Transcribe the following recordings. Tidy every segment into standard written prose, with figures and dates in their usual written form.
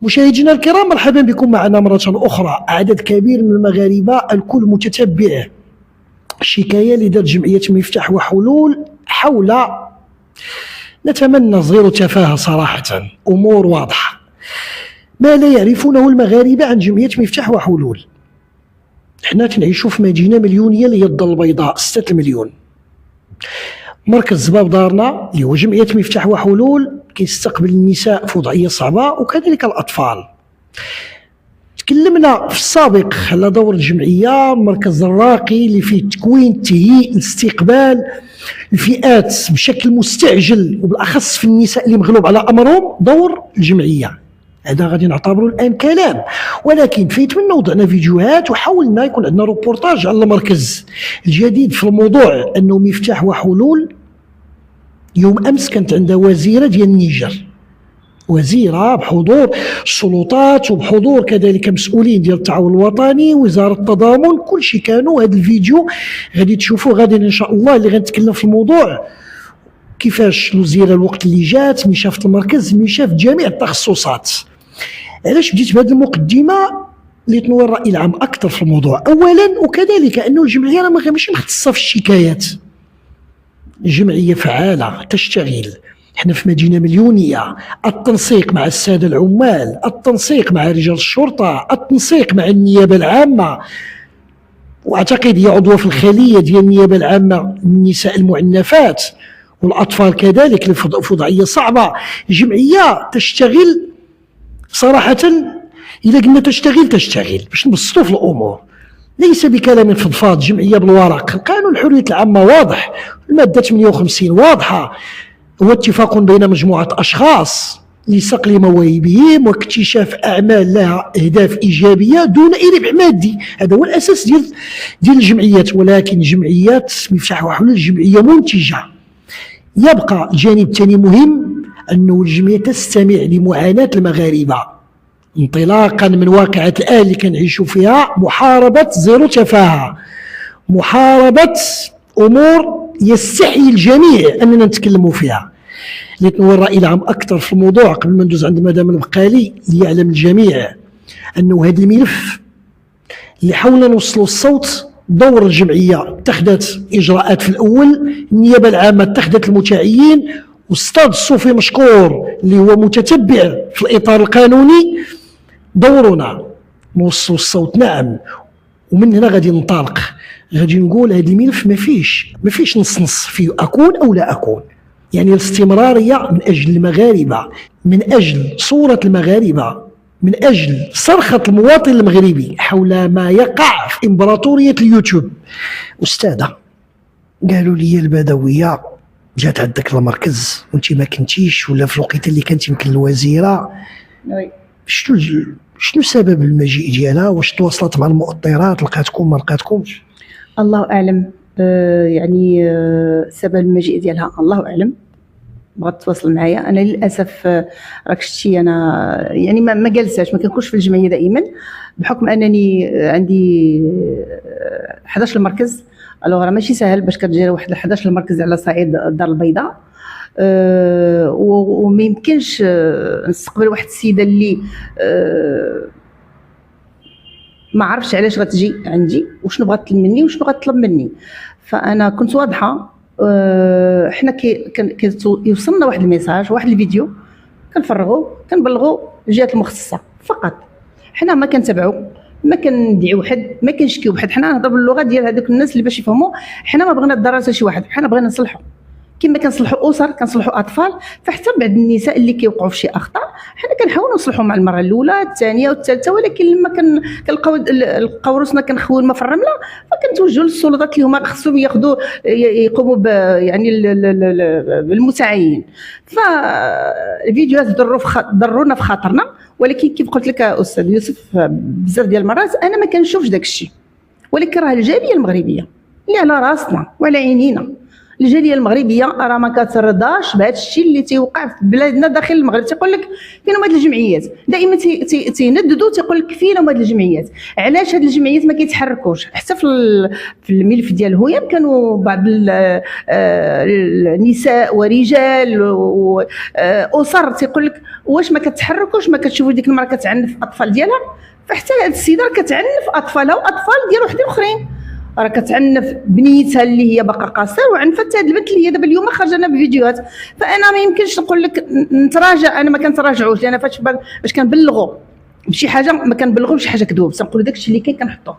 مشاهدينا الكرام، مرحبا بكم معنا مرة أخرى. عدد كبير من المغاربة الكل متتبع الشكاية اللي دارت جمعية مفتاح وحلول حول، نتمنى صغير تفاهة صراحة، أمور واضحة ما لا يعرفونه المغاربة عن جمعية مفتاح وحلول. حنا تنعيشوا في مدينة مليونية اللي هي الدار البيضاء 6 مليون. مركز باب دارنا اللي هو جمعية مفتاح وحلول كيستقبل النساء في وضعية صعبة وكذلك الأطفال. تكلمنا في السابق على دور الجمعية، المركز الراقي اللي فيه تكوين تهيئ لاستقبال الفئات بشكل مستعجل، وبالأخص في النساء اللي مغلوب على أمرهم. دور الجمعية هذا غادي نعتبره الآن كلام، ولكن فايت منا وضعنا فيديوهات وحاولنا يكون عندنا روبورتاج على المركز. الجديد في الموضوع أنه مفتاح وحلول يوم أمس كانت عندها وزيرة ديال النيجر، وزيرة بحضور السلطات وبحضور كذلك مسؤولين ديال التعاون الوطني، وزارة التضامن، كل شيء كانوا. هذا الفيديو غادي تشوفوه غادي إن شاء الله، اللي غنتكلم في الموضوع كيفاش الوزيرة الوقت اللي جات ملي شافت المركز، ملي شافت جميع التخصصات. علاش بديت بهذه المقدمة اللي تنور الرأي العام أكثر في الموضوع؟ أولا وكذلك أنه الجمعية راه ماشي مختصة في الشكايات، جمعية فعالة تشتغل. احنا في مدينة مليونية، التنسيق مع السادة العمال، التنسيق مع رجال الشرطة، التنسيق مع النيابة العامة، واعتقد هي عضوة في الخلية ديال النيابة العامة النساء المعنفات والأطفال كذلك اللي في وضعية صعبة. جمعية تشتغل صراحة، إذا قلنا تشتغل باش نبسطوا في الأمور، ليس بكلام فضفاض. جمعية بالورق، قانون الحرية العامة واضح، المادة 58 واضحة، هو اتفاق بين مجموعة أشخاص لصقل مواهبهم واكتشاف أعمال لها أهداف إيجابية دون أي ربح مادي. هذا هو الأساس ديال الجمعيات. ولكن جمعيات مفتاح وحلول جمعية منتجة. يبقى الجانب الثاني مهم، أنه الجمعية تستمع لمعاناة المغاربة انطلاقا من واقعة الآن اللي كنعيشوا فيها، محاربة زيرو تفاهة، محاربة أمور يستحي الجميع أننا نتكلموا فيها. لتنور الرأي العام أكثر في الموضوع قبل ما ندوز عند مدام البقالي، ليعلم الجميع أنه هذا الملف اللي حاولنا نوصلوا الصوت. دور الجمعية اتخذت إجراءات في الأول، النيابة العامة اتخذت المتعيين، واستاذ الصوفي مشكور اللي هو متتبع في الإطار القانوني. دورنا نوصلوا الصوت، نعم. ومن هنا غادي ننطلق، غادي نقول هذا الملف ما فيش نص فيه أكون أو لا أكون. يعني الاستمرارية من أجل المغاربة، من أجل صورة المغاربة، من أجل صرخة المواطن المغربي حول ما يقع في إمبراطورية اليوتيوب. أستاذة، قالوا لي البدوية جات عندك المركز وانت ما كنتيش، ولا في الوقت اللي كانت يمكن الوزيرة. شنو سبب المجيء ديالها؟ واش تواصلت مع المؤطرات، لقاتكم ما لقاتكمش؟ الله اعلم. يعني سبب المجيء ديالها الله اعلم. بغات تواصل معايا انا للاسف، راك شتي انا يعني ما جالساش، ما كنكونش في الجمعيه دائما بحكم انني عندي 11 مركز. الوغ راه ماشي سهل باش كتجير واحد 11 مركز على صعيد الدار البيضاء. وما يمكنش نستقبل واحد السيده اللي ما عرفتش علاش غتجي عندي وشنو بغات تطلب مني وشنو غتطلب مني. فانا كنت واضحه. حنا يوصلنا واحد الميساج، واحد الفيديو كنفرغوا كنبلغوا الجهات المختصه فقط. حنا ما كنتبعوا، ما كندعيو حد، ما كنشكيو بحد. حنا نهضروا باللغه ديال هذوك الناس اللي باش يفهموا. حنا ما بغينا الضرر حتى شي واحد، حنا بغينا نصلحوا كما كنصلحوا اسر، كنصلحوا اطفال. فحتى بعض النساء اللي كيوقعوا في شي اخطاء حنا كنحاولوا نصلحوا مع المره الاولى الثانيه والثالثه. ولكن لما كنلقاو روسنا كنخويو في الرمله، فكنتوجهوا للسلطات اللي هما خصهم يقوموا يعني بالمتعين. فالفيديوهات ضرونا في خاطرنا، ولكن كيف قلت لك استاذ يوسف بزاف ديال المرات انا ما كنشوفش داك الشيء. ولكن راه الجاليه المغربيه اللي على راسنا وعلى عينينا، الجاليه المغربيه راه ما كترضاش بهذا الشيء اللي تيوقع في بلادنا داخل المغرب. تيقول لك فين هما هاد الجمعيات، دائما تينددوا تيقول لك فين هما هاد الجمعيات. علاش هاد الجمعيات ما كيتحركوش؟ حتى في الملف ديال هويام كانوا بعض النساء ورجال واسر تيقول لك واش ما كتحركوش، ما كتشوفوا ديك المراه كتعنف الاطفال ديالها. فحتى هاد السيده راه كتعنف اطفالها واطفال ديال وحدين اخرين، راه كتعنف بنيتها اللي هي باقا قاصر، وعنفت هاد البنت اللي هي دابا اليوم خرجنا بفيديوهات. فانا ما يمكنش نقول لك نتراجع، انا ما كنتراجعوش، لان فاش كنبلغوا بشي حاجه ما كنبلغوا بشي حاجه كذوب، تنقولوا داكشي اللي كاين كنحطوه.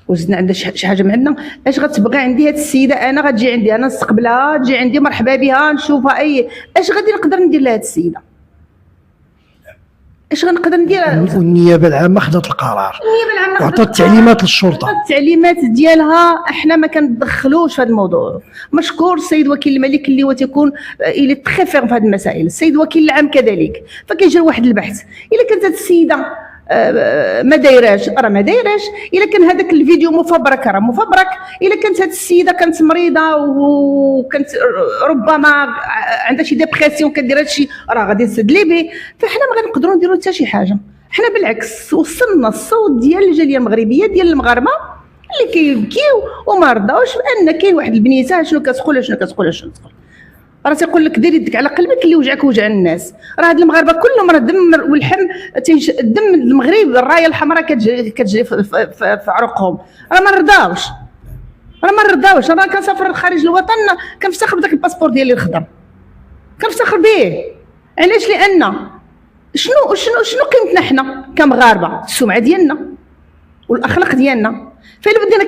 وزدنا عندها شي حاجه من عندنا، اش غتبغي عندي هاد السيده؟ انا غتجي عندي، انا نستقبلها، تجي عندي مرحبا بها، نشوفها. اش غادي نقدر ندير لهاد السيده؟ اش غنقدر ندير؟ والنيابه العامه خدات القرار، النيابه العامه وعطات التعليمات للشرطه، التعليمات ديالها احنا ما كندخلوش في هذا الموضوع. مشكور السيد وكيل الملك اللي هو تيكون الى تري فيغ في هذه المسائل، السيد وكيل العام كذلك. فكيجري واحد البحث، الا كانت هذه السيده ما دايراش راه ما دايراش، الا كان هذاك الفيديو مفبرك راه مفبرك، الا كانت هذه السيده كانت مريضه وكانت ربما عندها شي ديبرسيون كدير هادشي راه غادي تسدلي به. فاحنا ما غنقدروا نديروا حتى شي حاجه. حنا بالعكس وصلنا الصوت ديال الجاليه المغربيه ديال المغاربه اللي كيبكيو وما رضاوش بان كاين واحد البنيته شنو كتقول شنو كتقول. راه تيقول لك ديري يدك على قلبك اللي وجعك وجع الناس. راه هاد المغاربه كلهم راه الدم واللحم الدم المغرب الرايه الحمراء كتجري في عروقهم. راه ما رضاوش، انا كنسافر خارج الوطن كنفتخر بداك الباسبور ديالي الخضر، كنفتخر به. علاش؟ لان شنو قيمتنا حنا كمغاربه؟ السمعه ديالنا والاخلاق ديالنا. فإلا بدينا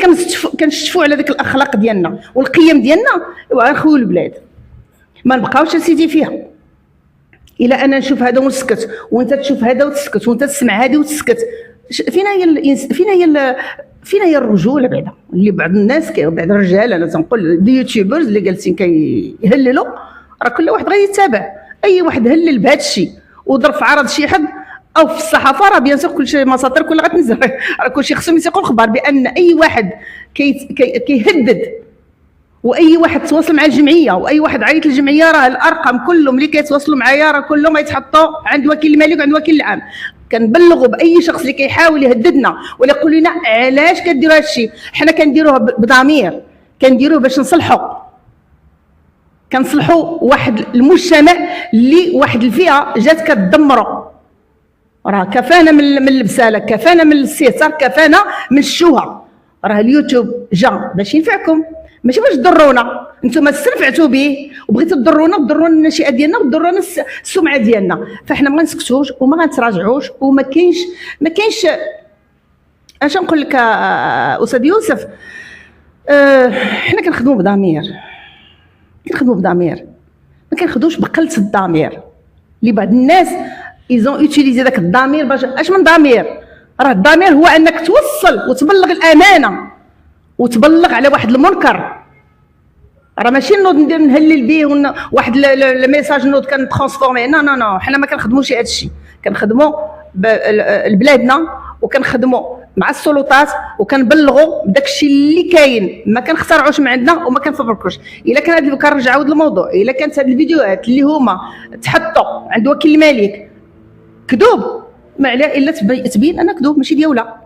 كنشتفوا على ذيك الاخلاق ديالنا والقيم ديالنا، غنخويو البلاد، ما نبقاوش سيدي فيها. الى انا نشوف هذا ونسكت، وانت تشوف هذا وتسكت، وانت تسمع هذه وتسكت، فينا هي الرجوله بعدا اللي بعض الناس بعض الرجال انا تنقول اليوتيوبرز اللي جالسين كيهللوا. راه كل واحد غادي يتابع، اي واحد هلل بهذا الشيء وضرب في عرض شي حد او في الصحافه راه بيان سور كلشي مصادر كلها غتنزل، راه كلشي خصهم يسيقوا الخبر بان اي واحد كيهدد واي واحد تواصل مع الجمعيه واي واحد عيط للجمعيه راه الارقام كلهم اللي كيتواصلوا معايا راه كلهم يتحطوا عند وكيل الملك وعند وكيل العام. كنبلغوا باي شخص اللي كيحاول يهددنا ولا يقول لنا علاش كديروا هذا الشيء. حنا كنديروه بضمير، كنديروه باش كنصلحوا واحد المجتمع اللي واحد الفئه جات كتدمروا. راه كفانا من البساله، كفانا من الاستهتار، كفانا من الشوهه. راه اليوتيوب جا باش ينفعكم ماشي باش تضرونا. انتم استنفعتوا به وبغيتوا تضرونا النشئه ديالنا وتضرونا السمعه ديالنا. فاحنا ما غنسكتوش وما غنتراجعوش وما كاينش اش نقول لك استاذ يوسف. حنا كنخدموا بضمير، ما كنخدموش بقلة الضمير اللي بعض الناس ايزون اوتيليزي داك الضمير باش اش من ضمير. راه الضمير هو انك توصل وتبلغ الامانه وتبلغ على واحد المنكر. راه ماشي نوض ندير نهلل به واحد الميساج نوض كنترانسفورمي. نو حنا ما كنخدموش هذا الشيء، كنخدموا بلادنا وكنخدموا مع السلطات وكنبلغوا بداك الشيء اللي كاين، ما كنخترعوش من عندنا وما كنفبركوش. الا كان هذا كنرجع للموضوع، الا كانت هذه الفيديوهات اللي هما تحطوا عند وكيل الملك كذوب ما عليها الا تبين انا كذوب ماشي ديالها.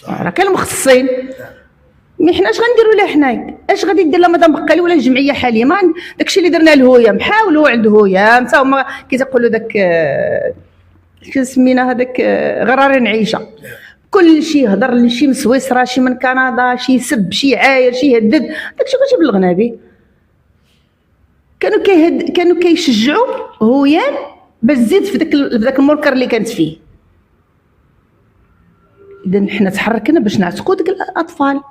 راه كاين المختصين، مي حنا اش غنديروا لها حنايا؟ اش غادي دير لها مدام بقالي ولا الجمعيه حاليا؟ ما داكشي اللي درنا لهويام حاولوا عند هويام حتى هما كيتقولوا داك سمينا هذاك غرار نعيشه، كل شيء هضر لي شي من سويسرا شي من كندا شي سب شي عاير شي يهدد، داكشي كلشي بلغنا به. كانوا كيشجعوا هويام باش تزيد في داك المنكر اللي كانت فيه. اذا حنا تحركنا باش نعتقوا ديك الاطفال،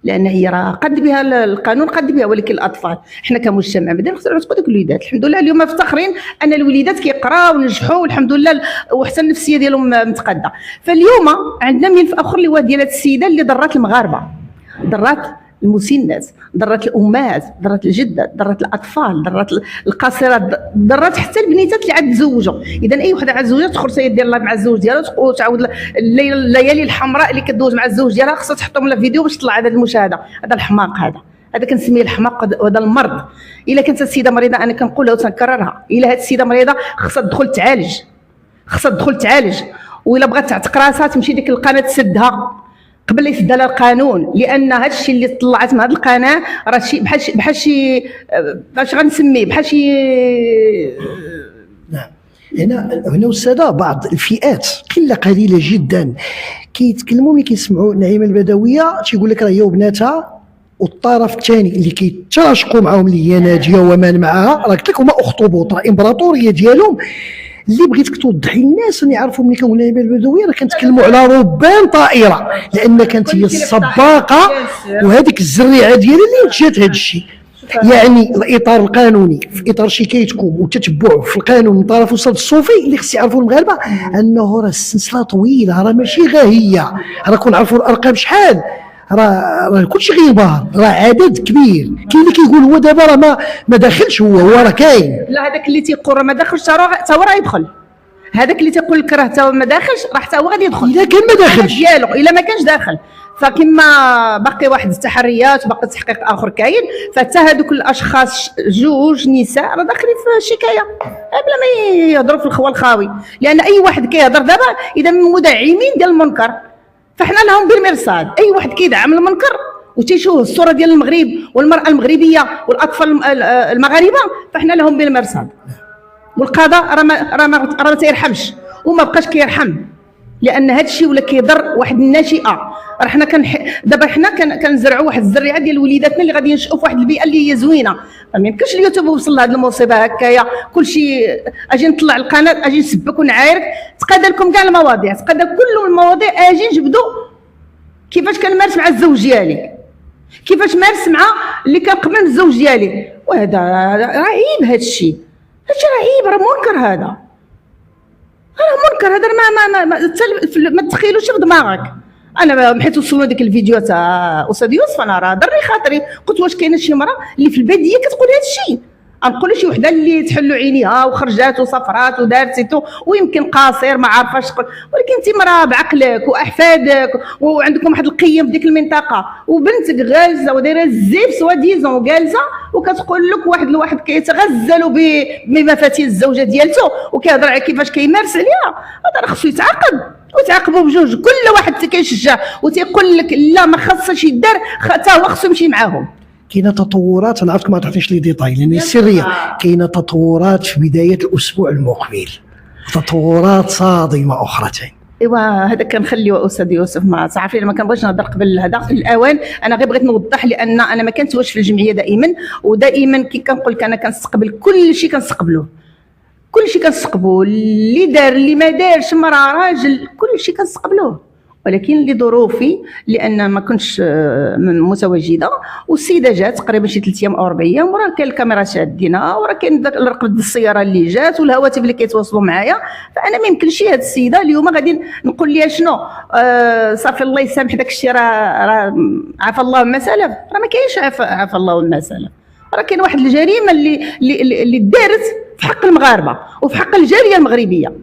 لان هي راه قد بها القانون قد بها، ولكن الاطفال حنا كمجتمع مدني خصنا نعتقوا ديك الوليدات. الحمد لله اليوم مفتخرين ان الوليدات كيقراو ونجحوا والحمد لله، وحتى النفسيه ديالهم متقاده. فاليوم عندنا ملف اخر اللي هو ديال هذه السيده اللي ضرات المغاربه، ضرات المسنات، ضرات الامهات، ضرات الجدات، ضرات الاطفال، ضرات القاصرات، ضرات حتى البنيتات اللي عاد تزوجوا. اذا اي وحده عاد تزوجت تخرج دير الله مع الزوج ديالها وتعاود الليالي الحمراء اللي كدوز مع الزوج ديالها خصها تحطهم لها فيديو باش تطلع هذا المشاهده. هذا الحماق، هذا كنسميه الحماق وهذا المرض. الا كانت السيده مريضه انا كنقولها وتنكررها، الا هاد السيده مريضه خصها تدخل تعالج، والا بغات تعتق راسها تمشي ديك القناه تسدها قبل لا يسد لها القانون، لان هذا الشيء اللي طلعت من هذه القناه راه شي بحال شي باش غنسميه بحال شي. نعم. هنا الساده بعض الفئات قله قليله جدا كيتكلموا ملي كيسمعوا نعيمه البدويه تيقول لك راه هي وبناتها، والطرف الثاني اللي كيتراشقوا معاهم اللي هي ناجيه ومن معها، راه قلت لك هما اخطبوط، راه امبراطوريه ديالهم. اللي بغيتك توضحي للناس ان يعرفوا ملي كنقول نعيمه البدويه راه كنتكلموا على ربان طائره، لان كانت هي السباقه وهذيك الزريعه ديالها اللي نشات هذا الشيء. يعني الاطار القانوني في اطار شكايتكم والتتبع في القانون من طرف استاذ الصوفي اللي خص يعرفوا المغاربه انه راه السلسله طويله، راه ماشي غير هي، راه كنعرفوا الارقام شحال، راه كلشي غيبان، راه عدد كبير. كاين اللي كيقول هو دابا راه ما داخلش، هو راه كاين. لا، هذاك اللي تيقول راه ما داخلش تا هو راه يدخل، هذاك اللي تيقول لك راه تا هو ما داخلش راه حتى هو غادي يدخل الا كان ما داخلش ديالو، الا ما كانش داخل. فكما باقي واحد التحريات وباقي التحقيق اخر كاين، فحتى هذوك الاشخاص جوج نساء راه داخلين في الشكايه بلا ما يهضروا في الخوا الخاوي، لان اي واحد كيهضر دابا اذا من مدعمين ديال المنكر، فاحنا لهم بالمرصاد. اي واحد كيدعم المنكر وتيشوه الصوره ديال المغرب والمراه المغربيه والاطفال المغاربه، فاحنا لهم بالمرصاد. والقضاء راه ما تيرحمش وما بقاش كيرحم، لان هذا الشيء ولا كيضر واحد الناشئه. راه حنا دابا حنا كنزرعوا واحد الزريعه ديال وليداتنا اللي غادي ينشئوا في واحد البيئه اللي هي زوينه. ما يمكنش اليوتيوب يوصل لهذه المصيبه هكايا، كلشي اجي نطلع القناه اجي نسبك ونعايرك، تقاد لكم كاع المواضيع، تقاد كل المواضيع، اجي نجبدوا كيفاش كنمارس مع الزوج ديالي، كيفاش مارس مع اللي كان قبل من الزوج ديالي. وهذا راه عيب، هذا الشيء راه عيب، راه منكر، هذا راه منكر، هذا ما تخيلوش في دماغك. انا حيت وصلوا ديك الفيديو تاع استاذ يوسف انا راه ضري خاطري، قلت واش كاينه شي مراه اللي في الباديه كتقول هذا الشيء؟ غنقول شي وحده اللي تحلوا عينيها وخرجات وصفرات ودارت سيتو ويمكن قاصر ما عارفاش تقول، ولكن انت مراه بعقلك واحفادك وعندكم واحد القيم في ديك المنطقه، وبنتك غالزه ودايره الزيب سوا ديزون وجالسه وكتقول لك واحد كيتغزل بمفاتيح الزوجه ديالته وكيهضر على كيفاش كيمارس عليها. هذا راه خصو يتعاقب وتعاقبوا بجوج. كل واحد كيشجع وتيقول لك لا ما خاصش يدار، حتى هو خصو يمشي معاهم. كاينه تطورات، انا عرفتك ما تعطيش لي ديتاي لان سريه، كاينه تطورات في بدايه الاسبوع المقبل، تطورات صادمه اخرى. ايوا هذا كنخليو استاذ يوسف، ما تعرفين ما كنبغيش نهضر قبل هذا الاوان. انا غير بغيت نوضح لان انا ما كنتواش في الجمعيه دائما، ودائما كي كنقول لك انا كنستقبل كل شيء، كنستقبله اللي دار اللي ما دارش، مراه راجل، كل شيء كنستقبلوه، ولكن لظروفي لان ما كنتش متواجده، والسيده جات تقريبا شي 3 ايام او 4 ايام، وراه كاين الكاميرا شادينا، وراه كاين رقم السياره اللي جات والهواتف اللي كيتواصلوا معايا، فانا ما يمكنش هذه السيده اليوم غادي نقول لها شنو صافي الله يسامح داك الشيء، راه عفى الله ما سلف، راه ما كاينش عفى الله ما سلف، راه كاين واحد الجريمه اللي دارت في حق المغاربه وفي حق الجاليه المغربيه.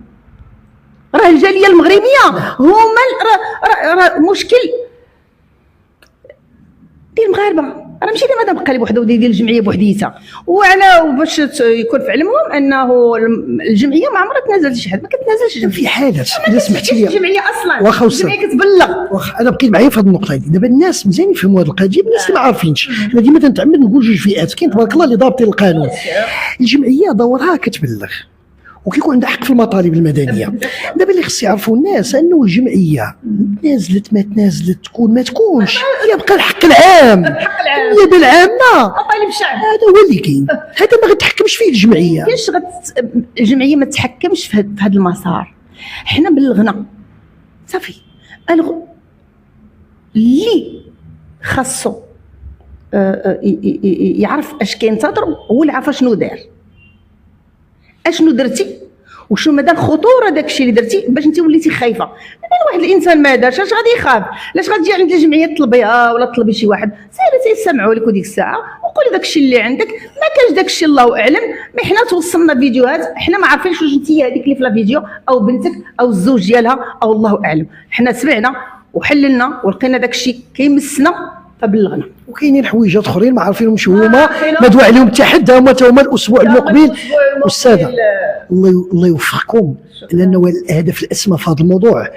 راه الجاليه المغربيه هما راه مشكل ديال المغاربه، راه ماشي ديما تبقى لي بوحده وديال الجمعيه بوحديتها. وعلى باش يكون في علمهم انه الجمعيه ما عمرها تنازلت شي حد، ما كتنازلش في حالات اذا سمحتي لي الجمعيه اصلا، واخا الجمعيه كتبلغ. واخا انا بقيت معايا في هذه النقطه هذه. دابا الناس مزيان يفهموا هذه القضيه، الناس اللي ما عارفينش، انا ديما تنتعمد نقول جوج فئات، كاين تبارك الله اللي ضابطين القانون. الجمعيه دورها كتبلغ وكيكون عندها حق في المطالب المدنيه. دابا اللي خص يعرفوا الناس انه الجمعيه نازلت ما تنازلت تكون ما تكونش، يبقى الحق العام، النيابه العامه، مطالب الشعب، هذا هو اللي كاين، هذا ما غتحكمش فيه الجمعيه. كاينش الجمعيه ما تتحكمش في هذا المسار. حنا بلغنا صافي، اللي خاصو يعرف اش كينتظر هو اللي عارف شنو دار، اشنو درتي وشنو مدى الخطوره داك الشيء اللي درتي باش انت وليتي خايفه. مثلا واحد الانسان ما دارش اش غادي يخاف؟ علاش غتجي عند الجمعيه تطلبيها ولا تطلبي شي واحد؟ سير تيسمعوا لك وديك الساعه وقولي داك الشيء اللي عندك. ما كانش داك الشيء الله اعلم. مي حنا توصلنا فيديوهات حنا ما عارفينش واش انت هذيك اللي في لا فيديو او بنتك او الزوج ديالها او الله اعلم. حنا سمعنا وحللنا ولقينا داك الشيء كيمسنا فبلغنا. وكاينين حويجات اخرين ما عارفينهمش هما مدعو عليهم التحدي هما الاسبوع المقبل. والساده الله يوفقكم، لانه الهدف الاسمى في هذا الموضوع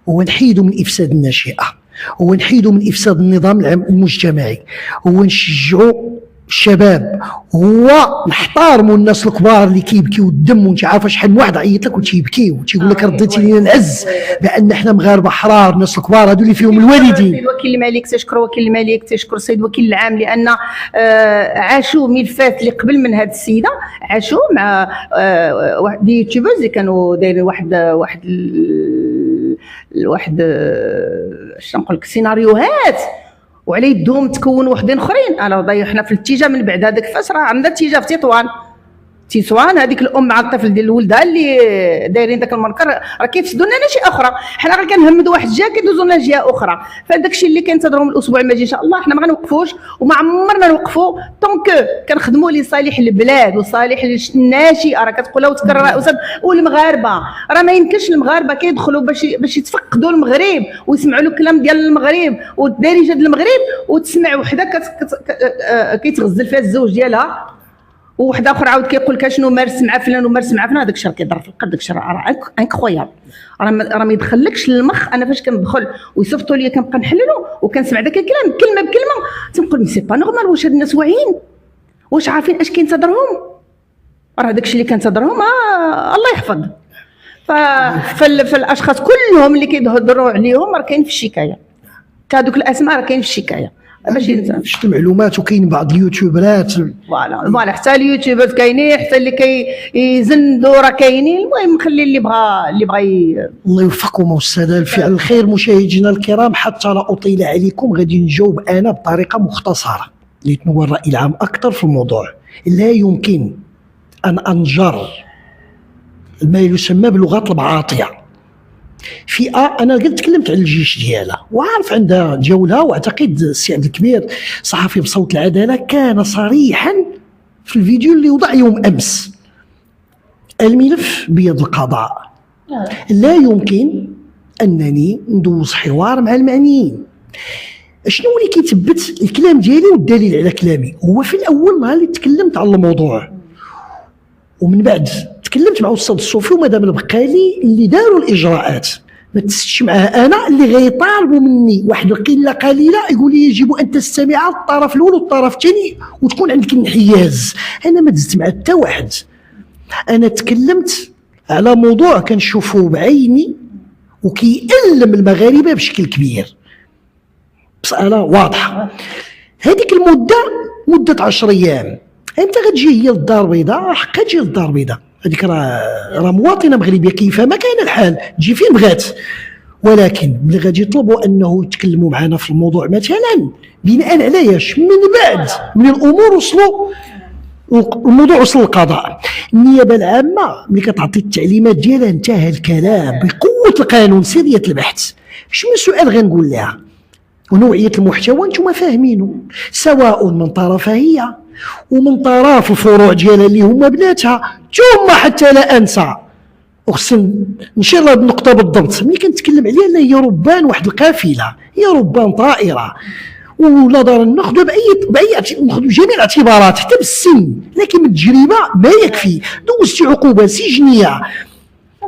هو نحيدوا من افساد الناشئه، هو نحيدوا من افساد النظام المجتمعي، هو نشجعوا الشباب، هو نحترموا الناس الكبار اللي كيبكيو الدم. وانت عارفه شحال من واحد عيط لك وتيبكي وتيقول لك رديتي لينا العز، بان احنا مغاربه حرار. الناس الكبار هذو اللي فيهم الوالدين. سيد وكيل الملك تشكر وكيل الملك، تشكر السيد وكيل العام، لان عاشوا ملفات اللي قبل من هذه السيده عاشوا مع واحد اليوتيوبرز اللي كانوا دايرين واحد اش نقول لك سيناريوهات وعلى يدهم تكونوا وحدين اخرين. انا ضيحنا في الاتجاه من بعد هذاك الفاس راه عندنا اتجاه في تطوان هذيك الام مع الطفل ديال ولدها اللي دايرين ذاك المنكر راه كيفسدوا لنا شي اخرى. حنا غير كنهمدوا واحد الجهه كيدوزوا لنا جهه اخرى. فهذاك الشيء اللي كنتظروا الاسبوع الماجي ان شاء الله حنا ما غنوقفوش وما عمرنا نوقفوا طونك كنخدموا لصالح البلاد وصالح الناشئه. راه كتقولها وتكرر والمغاربه راه ما يمكنش المغاربه كيدخلوا باش يتفقدوا المغرب ويسمعوا له الكلام ديال المغرب والدارجه ديال المغرب وتسمع وحده كيتغزل فيها الزوج ديالها وواحد اخر عاود كيقول لك شنو مارس مع فلان ومارس مع فلان. هذاك الشيء كيضر في القلب، داك الشيء راه انكرويابل، راه ما يدخلكش للمخ. انا فاش كندخل ويصيفطوا لي كنبقى نحللو وكنسمع داك الكلام كلمه بكلمه تنقول مي سي با نورمال. واش هاد الناس واعيين؟ واش عارفين اش كينتظرهم؟ راه داك الشيء اللي كنتظرهم الله يحفظ. فالاشخاص كلهم اللي كيهضروا عليهم راه كاين في الشكايه، هذوك الاسماء راه كاين في الشكايه. شفت المعلومات وكاين بعض اليوتيوبرات فوالا حتى اليوتيوبرز كاينين، حتى اللي كيزندوا راه كاينين. المهم خلي اللي بغى الله يوفقكم الساده لفعل الخير. مشاهدينا الكرام، حتى لا اطيل عليكم غادي نجاوب انا بطريقه مختصره ليتنوى الراي العام اكثر في الموضوع. لا يمكن ان انجر ما يسمى بلغه البعاطيه. فئه انا قد تكلمت على الجيش ديالها وعارف عندها جولها، واعتقد السي عبد الكبير صحفي بصوت العداله كان صريحا في الفيديو اللي وضع يوم امس. الملف بيد القضاء، لا يمكن انني ندوز حوار مع المعنيين. شنو اللي كيثبت الكلام ديالي والدليل على كلامي؟ هو في الاول نهار اللي تكلمت على الموضوع ومن بعد تكلمت مع الاستاذ الصوفي ومدام البقالي اللي داروا الاجراءات. ما تسش معها انا اللي غيطالبوا مني واحد القله قليله يقول لي يجب ان تستمع الطرف الاول والطرف الثاني وتكون عندك انحياز. انا ما دزت مع حتى واحد، انا تكلمت على موضوع كنشوفه بعيني وكيألم المغاربه بشكل كبير بصراحه واضحه. هذيك مده 10 ايام. امتى غتجي هي للدار البيضاء؟ حقا تجي للدار البيضاء، هذيك راه مواطنه مغربيه كيفما كان الحال تجي فين بغات. ولكن ملي غادي يطلبوا انه يتكلموا معنا في الموضوع مثلا بناء على ايش؟ من بعد من الامور وصلوا الموضوع وصل للقضاء. النيابه العامه ملي كتعطي التعليمات ديالها انتهى الكلام بقوه القانون سريه البحث. شنو السؤال غنقول لها؟ ونوعيه المحتوى انتم فاهمينه، سواء من طرفها هي ومن طرف الفروع ديالها اللي هما بناتها. ثم حتى لا انسى وخصني نشير لهذه النقطه بالضبط، ملي كنتكلم عليها لا هي ربان واحد القافله، هي ربان طائره ولا دار ناخذها ناخذ جميع الاعتبارات حتى بالسن، لكن التجربه ما يكفي. دوزتي عقوبه سجنيه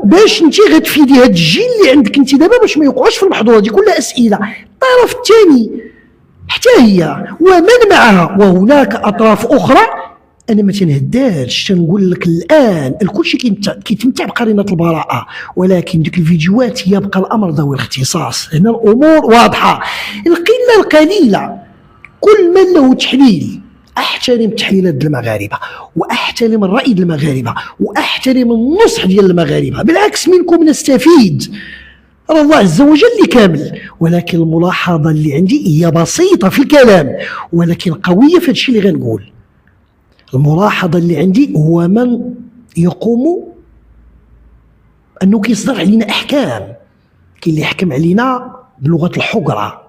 باش انت غتفيدي هاد الجيل اللي عندك انت دابا باش ما يوقعوش في المحظوره دي كلها اسئله. الطرف الثاني حتى هي ومن معها، وهناك اطراف اخرى انا ما تنهداش. تنقول لك الان الكل شيء كيتمتع بقرينه البراءه، ولكن ديك الفيديوهات يبقى الامر ذوي الاختصاص. هنا الامور واضحه. القله القليله كل من له تحليل، احترم تحليلات المغاربه واحترم الراي ديال المغاربه واحترم النصح ديال المغاربه، بالعكس منكم نستفيد، راه الله عز وجل اللي كامل. ولكن الملاحظه اللي عندي هي بسيطه في الكلام ولكن قويه في هادشي اللي غنقول. الملاحظه اللي عندي هو من يقوم انه كيصدر علينا احكام، كاين اللي يحكم علينا بلغه الحقره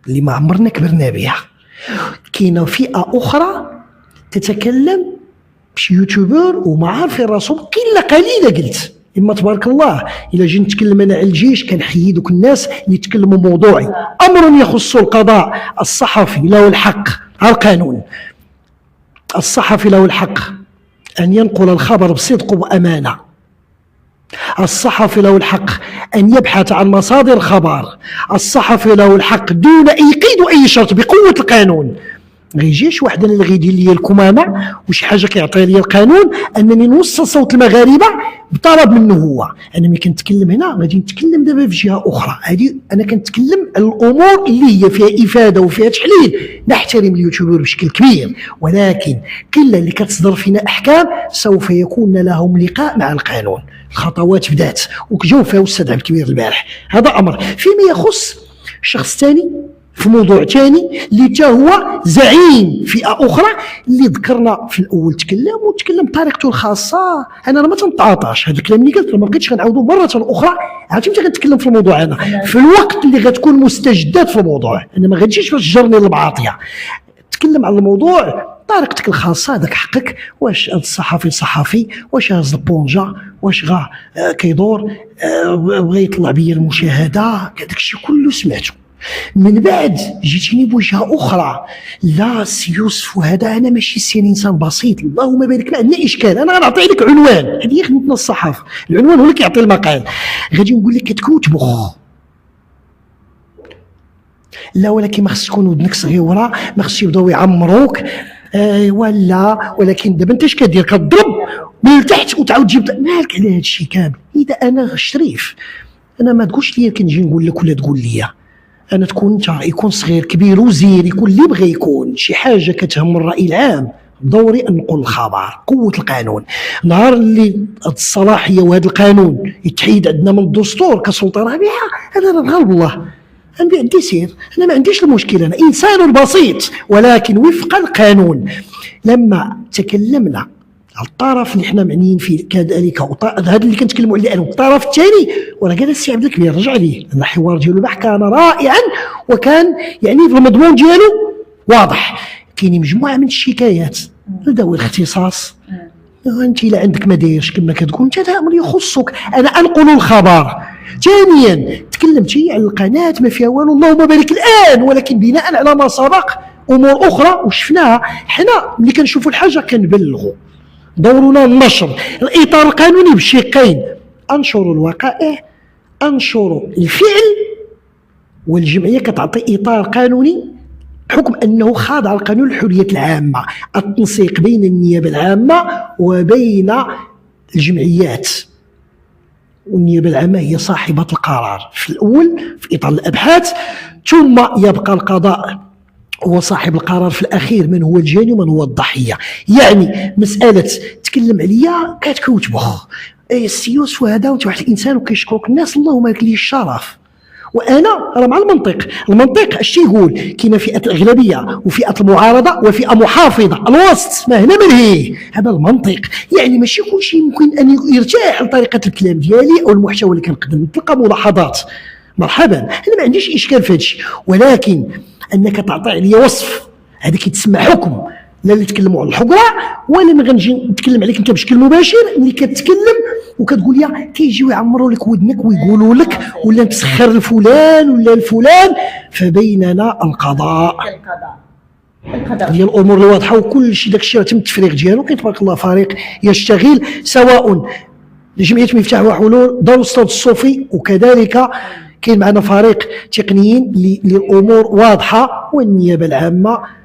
اللي ما عمرنا كبرنا بها، كاينه فئه اخرى تتكلم بشي يوتيوبر وما عارفين راسهم، قله قليله قلت اما تبارك الله. الا جيت نتكلم انا على الجيش كنحيي دوك الناس اللي يتكلموا موضوعي، امر يخص القضاء. الصحفي له الحق على القانون، الصحفي له الحق ان ينقل الخبر بصدق وامانه، الصحفي له الحق ان يبحث عن مصادر الخبر، الصحفي له الحق دون اي قيد واي شرط بقوه القانون. ما يجيش واحد انا اللي غيدير لي الكمامه وشي حاجه كيعطي لي القانون انني نوصل صوت المغاربه بطلب منه هو. انا ملي كنتكلم هنا غادي نتكلم دابا في جهه اخرى، هذه انا كنتكلم على الامور اللي هي فيها افاده وفيها تحليل. نحترم اليوتيوبر بشكل كبير، ولكن قله اللي كتصدر فينا احكام سوف يكون لهم لقاء مع القانون. الخطوات بدات وجاو فيها الاستاذ عبد الكبير البارح. هذا امر. فيما يخص شخص ثاني في موضوع ثاني اللي تا هو زعيم فئه اخرى اللي ذكرنا في الاول، تكلم بطريقته الخاصه. انا ما تنتعاطاش هذا الكلام اللي قلت، ما بقيتش غنعاودو مره اخرى. عرفتي متى غنتكلم في الموضوع انا في الوقت اللي غتكون مستجدات في الموضوع، انا ما غاديش باش تجرني للبعاطيه. تكلم على الموضوع بطريقتك الخاصه، هذاك حقك. واش هذا الصحفي صحفي، واش هاز البونجا، واش غا كيدور بغى يطلع بيا المشاهده، هذاك الشيء كله سمعته. من بعد جيتيني بوجهه اخرى، لا سي يوسف وهذا انا ماشي سي انسان بسيط، اللهم بارك، ما عندنا اشكال. انا غنعطي لك عنوان، هذه خدمتنا الصحافه، العنوان هو اللي كيعطي المقال. غادي نقول لك كتكون تبخ، لا ولكن ما خص تكون ودنك صغيره، ما خصش يبداو يعمروك ولكن دابا انت اش كدير؟ كتضرب من التحت وتعاود تجيب مالك على هذا الشيء كامل. اذا انا شريف، انا ما تقولش لي كنجي نقول لك ولا تقول لي، انا تكون انت يكون صغير كبير وزير، يكون اللي بغى يكون شي حاجه كتهم الراي العام، دوري ان نقول الخبر. قوه القانون، نهار اللي الصلاحيه وهذا القانون يتحيد عندنا من الدستور كسلطه رابعه، انا نغلب الله عندي سير، انا ما عنديش المشكل، انا انسان بسيط ولكن وفق القانون. لما تكلمنا على الطرف اللي حنا معنيين فيه كذلك، هذا اللي كنتكلموا عليه انا، الطرف الثاني وراه قال السي عبد الكبير رجع ليه، ان الحوار ديالو البارح كان رائعا، وكان يعني في المضمون ديالو واضح. كاينين مجموعه من الشكايات ذوي الاختصاص، انت الا عندك ما دايرش كما كتقول انت، هذا امر يخصك، انا انقل الخبر. ثانيا تكلمتي على القناه ما فيها والو، اللهم بارك الان، ولكن بناء على ما سبق امور اخرى وشفناها. حنا ملي كنشوفوا الحاجه كنبلغوا، دورنا النشر، الاطار القانوني بشقين، انشروا الوقائع، انشروا الفعل، والجمعيه كتعطي اطار قانوني بحكم انه خاضع القانون الحريات العامه، التنسيق بين النيابه العامه وبين الجمعيات، والنيابه العامه هي صاحبه القرار في الاول في اطار الابحاث، ثم يبقى القضاء هو صاحب القرار في الاخير، من هو الجاني ومن هو الضحيه. يعني مساله تكلم عليا كتكوتبخ السي يوسف وهذا، وانت واحد الانسان وكيشكرك الناس، اللهم بارك لي الشرف. وانا راه مع المنطق اش تيقول؟ كاينه فئه الاغلبيه وفئه المعارضه وفئه محافظه، الوسط ما هنا مرهي، هذا المنطق. يعني ماشي كلشي يمكن ان يرتاح لطريقه الكلام ديالي او المحتوى اللي كنقدم، تلقى ملاحظات مرحبا، انا ما عنديش اشكال في هذا الشيء، ولكن انك تعطي عليا وصف هذا كيتسمى حكم، لا اللي تكلموا على الحقره ولا ما غنجي نتكلم عليك انت بشكل مباشر. اللي كتكلم وكتقول لي كيجيو يعمروا لك ودنك ويقولوا لك ولا تسخر الفلان ولا الفلان، فبيننا القضاء ديال الامور الواضحه، وكل شيء داك الشيء تم التفريغ ديالو. كاين تبارك الله فريق يشتغل، سواء جمعيه مفتاح وحلول، دار الاستاذ الصوفي، وكذلك كاين معنا فريق تقنيين للامور واضحه، والنيابه العامه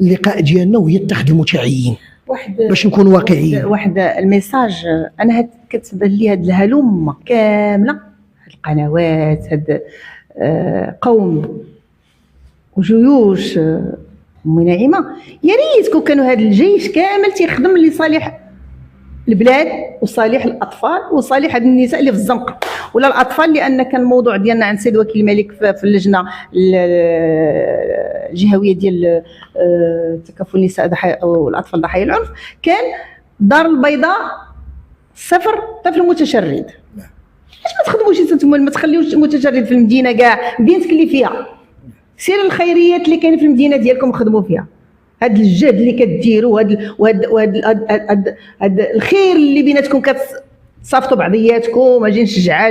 اللقاء ديالنا وهي اتخذ المتعيين باش نكون واقعيين. واحد الميساج انا كتبان لي هاد الهلومه كامله، هاد القنوات، هاد قوم وجيوش مناعمه، يا ريت كون كانوا هاد الجيش كامل تيخدم لصالح البلاد وصالح الاطفال وصالح هاد النساء اللي في الزنقه ولا الاطفال. لان كان الموضوع ديالنا عند السيد وكيل الملك في اللجنه الجهويه ديال تكافل النساء ضحايا او الاطفال ضحايا العنف، كان الدار البيضاء صفر طفل متشرد. اش ما تخدموش نتوما، ما تخليوش متشرد في المدينه كاع، مدينتك اللي فيها سير الخيريات اللي كاين في المدينه ديالكم خدموا فيها. هاد الجهد اللي كديروا، هاد الخير اللي بيناتكم كتصافتوا بعضياتكم، اجي نشجع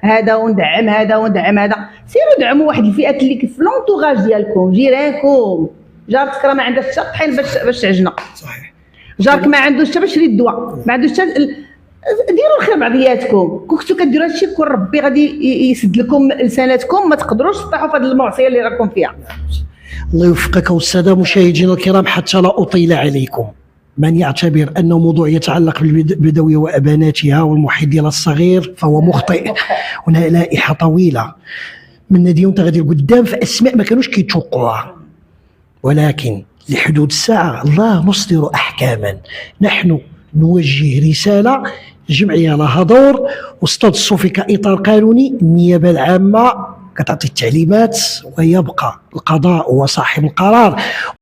هذا وندعم هذا وندعم هذا، سيروا دعموا واحد الفئات اللي في لونطوغاج ديالكم، جيرانكم. جارك راه ما عندهاش حتى طحين باش تعجنه، صحيح. جارك ما عندوش حتى باش يشري الدواء، ما عندوش حتى ديروا الخير بعضياتكم. كنتو كديروا هادشي كون ربي غادي يسد لكم لساناتكم، ما تقدروش تطيحوا في هذه المعصيه اللي راكم فيها. الله يوفقك والسادة مشاهدينا الكرام. حتى لا أطيل عليكم، من يعتبر أنه موضوع يتعلق بالبدوية وأباناتها والمحيط ديالها الصغير فهو مخطئ. هنا لائحة طويلة من نادي غادي قدام في أسماء ما كانوش كيتوقعوها، ولكن لحدود الساعة الله نصدر أحكاما. نحن نوجه رسالة، الجمعية لها دور وستدس في كإطار قانوني. النيابة العامة كتعطي التعليمات ويبقى القضاء هو صاحب القرار.